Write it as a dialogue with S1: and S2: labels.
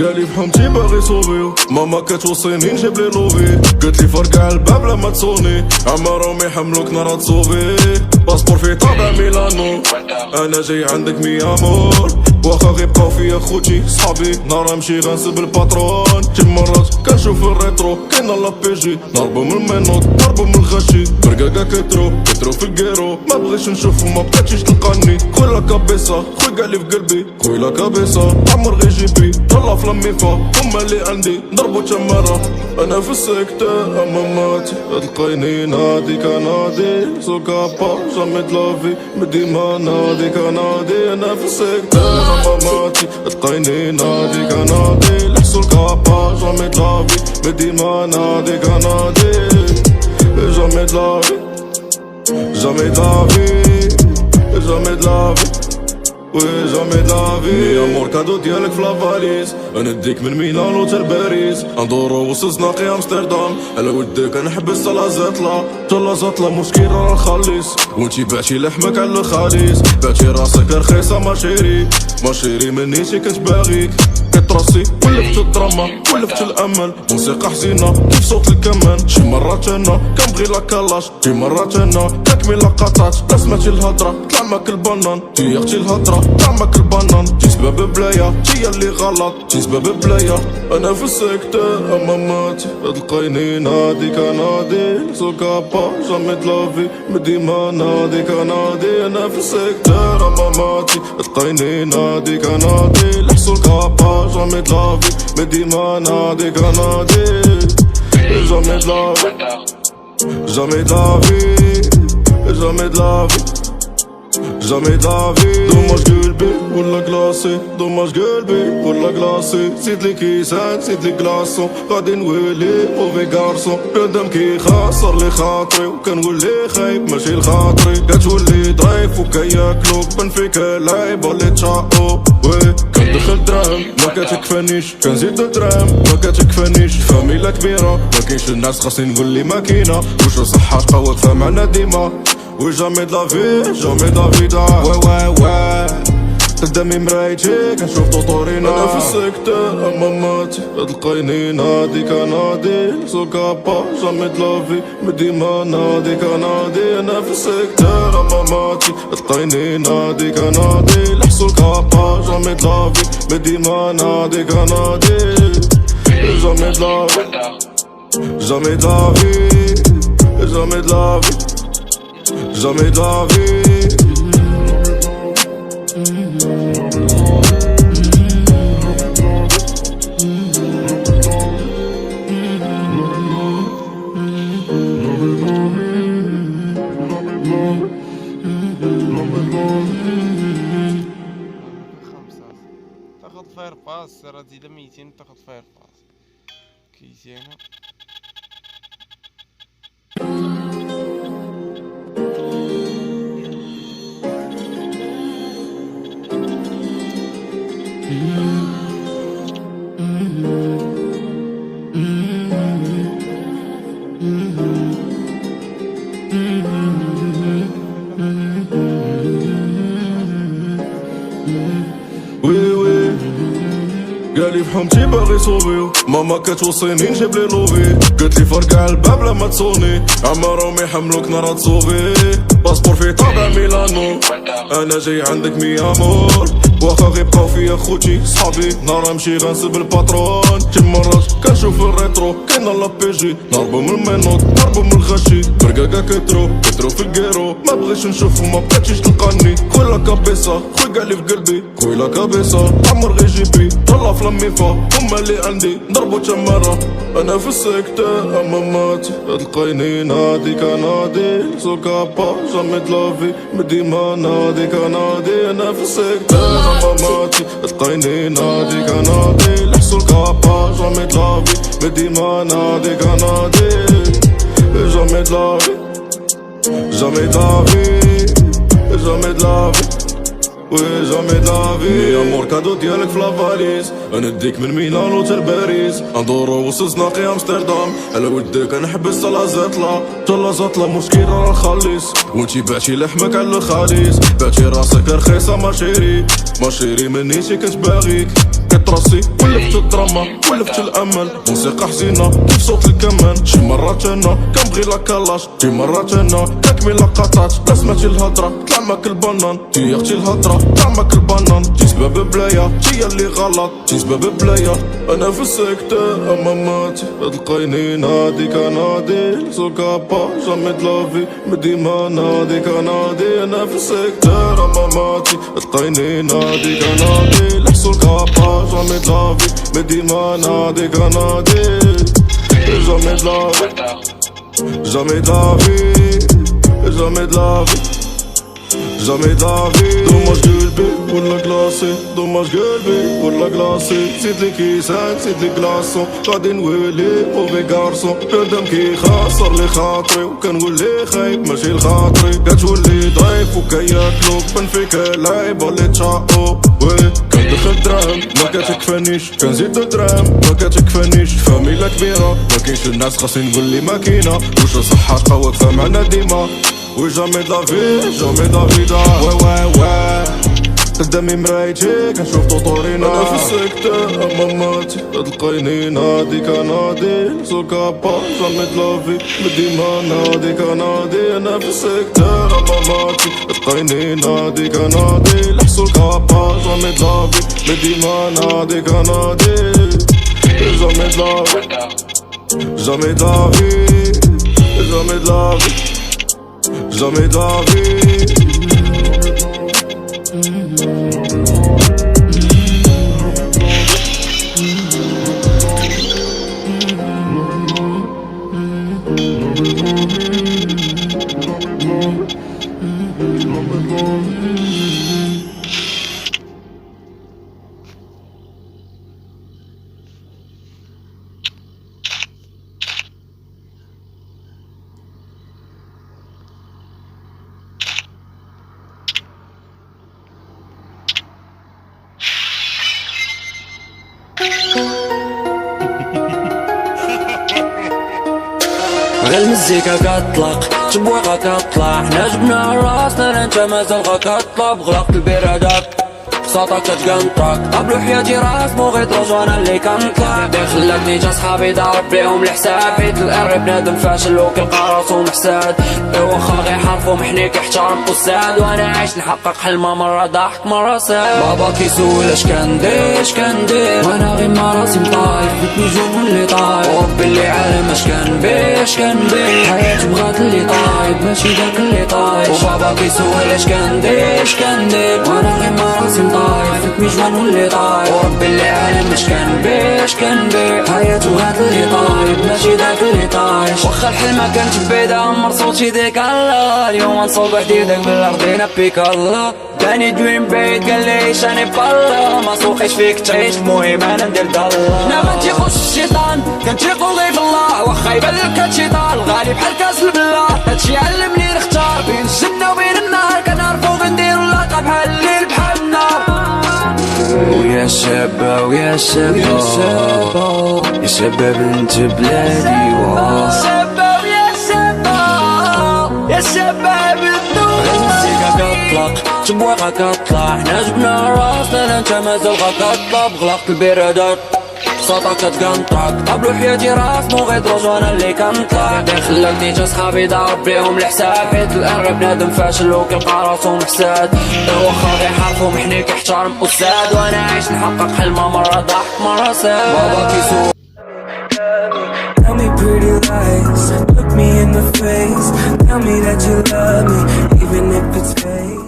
S1: قالي بحومتي باغي صوبيو ماما كتوصيني نجيب لي لوفي قالتلي فرقع الباب لما تصوني عمارهم يحملوك نهار تصوفي باسبور فيه طابع ميلانو انا جاي عندك ميامور واخا غيبقاو فيا خوتي صحابي نهار نمشي غنسب الباترون كل مرات كنشوف الريترو كاين لا بي جي نهربو من المينوط نهربو من الغشي برقاقا كترو في الكيرو ما بغيتش نشوف وما بقيتيش تلقاني خويا لا كابيسا خويا قالي في قلبي خويا لا كابيسا عمر غي جيبي طلع في لميفا هما اللي عندي نضربو تمارة انا في السيكتور اماماتي تلقيني نادي كنادي سو كابا جامي دلافي ديما نادي كنادي انا في السيكتور اماماتي تلقيني نادي كنادي لحسو كابا جامي دلافي ديما نادي كنادي جامي دلافي جامي دلافي جامي دلافي وي جامي دافي يا مور كادو ديالك في لافاليز نديك من ميلانو تا لباريس ندورو وسط زناقي امستردام على ودك نحبس على زطلة طلا زطلة مشكل راه نخلص وانتي بعتي لحمك على الخالص بعتي راسك رخيصة ماشيري منيتي كنت باغيك كتراسي ولفت الدراما ولفت الامل موسيقى حزينة كيف صوت الكمان شي مرات انا كنبغي لا كلاش شي مرات انا كنكمل لقطات لا سمعتي الهضرة طلع ماك البنان تي اختي الهضرة طلع ماك البنان تي سباب بلايا تي اللي غلط تي سباب بلايا انا في السيكتور اماماتي تلقيني نادي كنادي سو كابا جامي دلافي ديما نادي كنادي انا في السيكتور اماماتي تلقيني نادي كنادي لحسو كابا جامي دلافي ديما نادي كنادي جامي دلافي جامي دلافي جامي دلافي جامي دافي دوماج قلبي ولا كلاسي دوماج قلبي ولا كلاسي زيد لي كيسان زيد لي كلاسون غادي نولي موفي كارسون قدام كي خاسر لي خاطري وكنولي خايب ماشي لخاطري كتولي ضعيف وكياكلوك بان فيك لاعب ولي تشاقو وي كندخل دراهم ما كتكفانيش كنزيد دراهم ما كتكفانيش فاميلا كبيرة ما كاينش الناس خاصني نقول لي ماكينة واش الصحة تبقى واقفة معنا ديما وي جامي دلافي جامي دافيدا وي قدامي مرايتي كنشوف طوطورينا انا في السيكتور اماماتي تلقيني نادي كنادي سو كابا جامي دلافي ديما نادي كنادي انا في السيكتور اماماتي تلقيني نادي كنادي لحسو كابا جامي دلافي ديما نادي كنادي جامي دلافي جامي دلافي جامي دلافي jamais de la vie.
S2: تاخد فاير باس راه تزيد 200 تاخد فاير باس كيزيانة
S1: قالي بحومتي باغي صوبيو ماما كتوصيني نجيب لي لوفي قالتلي فرقع الباب لما تصوني عمارهم يحملوك نهار تصوفي باسبور فيه طابع ميلانو انا جاي عندك مي امور واخا غيبقاو فيا خوتي صحابي نهار نمشي غنسب الباترون شي مرات كنشوف الريترو كاين لا بيجي نهربو من المينوط نهربو من الغشي برقاقا كترو في الكيرو ما بغيتش نشوفو ما بغيتش تلقاني خويا لا كابيسا خويا كاع لي في قلبي خويا لا كابيسا عمر غي جيبي طلع في لاميفا هما اللي عندي نضربو تمارة انا في السيكتور اماماتي تلقايني نادي كنادي سو كابا جامي دلافي ديما نادي كنادي انا في السيكتور اماماتي تلقايني نادي كنادي لحسو الكابا جامي دلافي ديما نادي كنادي جامي دلافي جامي دلافي جامي دلافي وي جامي دافي يا مور كادو ديالك في لافاليز نديك من ميلانو حتى لباريس ندورو وسط زناقي امستردام على ودك نحبس على زطلة تلا زطلة مشكلة راه نخلص وانتي بعتي لحمك على الخالص بعتي راسك رخيصة ماشيري منيتي كنت باغيك كتراسي ولفت الدراما ولفت الامل موسيقى حزينة كيف صوت الكمان شي مرات انا كنبغي لا كلاش شي مرات انا كنكمل لقطات لا سمعتي الهضرة طلع ماك البنان تي اختي الهضرة طلع ماك البنان تي سباب بلايا تي اللي غلط تي سباب بلايا انا في السيكتور اماماتي تلقايني نادي كنادي سو كابا جامي دلافي ديما نادي كنادي انا في السيكتور اماماتي تلقايني نادي كنادي لحسو الكابا جامي دلافي ديما نادي كنادي جامي دلافي جامي دلافي جامي دلافي جامي دافي دوماج قلبي ولا كلاسي دوماج قلبي ولا كلاسي زيدلي كيسان زيدلي كلاصون غادي نولي بوغي كارسون ندم كي خاسر لي خاطري وكنولي خايب ماشي لخاطري كتولي ضعيف وكياكلوك بان فيك لاعب ولا تشاقو وي كندخل درهم ما كتكفانيش كنزيد درهم ما كتكفانيش فاميلا كبيرة مكاينش الناس خاصني نولي ماكينة واش الصحة تبقى واقفة معنا ديما وي جامي دافي جامي دافي دا وي قدامي مرايتي كنشوف طوطورينا انا في السيكتور اماماتي تلقايني نادي كنادي سو كابا جامي دلافي ديما نادي كنادي انا في السيكتور اماماتي تلقايني نادي كنادي لحسو الكابا جامي دلافي ديما نادي كنادي جامي دلافي جامي دافي جامي دلافي jamais d'avis.
S3: المزيكا كطلق تبويقة كطلع حنا جبنا راسنا انت مازال غكطلب غلقت البرادات صوتك تتقنطق قبل حياتي راس مو غيطرج وانا اللي كنطلع خلاتني جا صحابي ضارب بيهم الحساب حيت القر بنادم فاشل وكيلقى راسو محساد واخا غي حرفو محنيك يحترم قساد وانا عايش نحقق حلمه مرة ضحك مرة ساد بابا كيسول اش كندير وانا غير مع راسي مطايح بيت نجوم اللي طايح وربي اللي عالم اش كنبيه حياتي بغات اللي طايب ماشي داك اللي طايش وبابا كيسول اش كندير وانا غير مع راسي مطايح فيك مجنون واللي طايح وربي اللي عالم اش كنبيه حياتي بغات اللي طايب ماشي داك اللي طايش واخا الحلم ما كانت بعيدة عمر صوتي ديك الله اليوم نصوب حديدك بالارض بيك الله داني دوين بعيد قال لي ايش انا بالله ما سوقيش فيك تعيش المهم انا ندير دالله لا ما تيخش الشيطان كنتيقو غير في الله واخا يبان لك هادشيطان غالي بحال كاس البلا هادشي علمني نختار بين الجنة وبين النار كنعرفو غنديرو اللاقة بحال الليل بحال النار ويا شابة ويا شباب انت بلادي يا شباب المزيكا كطلق تبويقة كطلع حنا جبنا راسنا انت مازال غكطلب غلقت البرادات صوتك تقنطرك طبلو حياتي راس مو غير دروج وانا اللي كنطلع خلاك نيجا صحابي ضارب بيهم الحساب حيت الان بنادم فاشل وكيلقى راسو محساد واخا غيحارفو محني كيحترم استاذ وانا عايش نحقق حلمه مرة ضحك مرة ساد بابا كيسوق.
S4: Tell me pretty lies, look me in the face. Tell me that you love me, even if it's fake.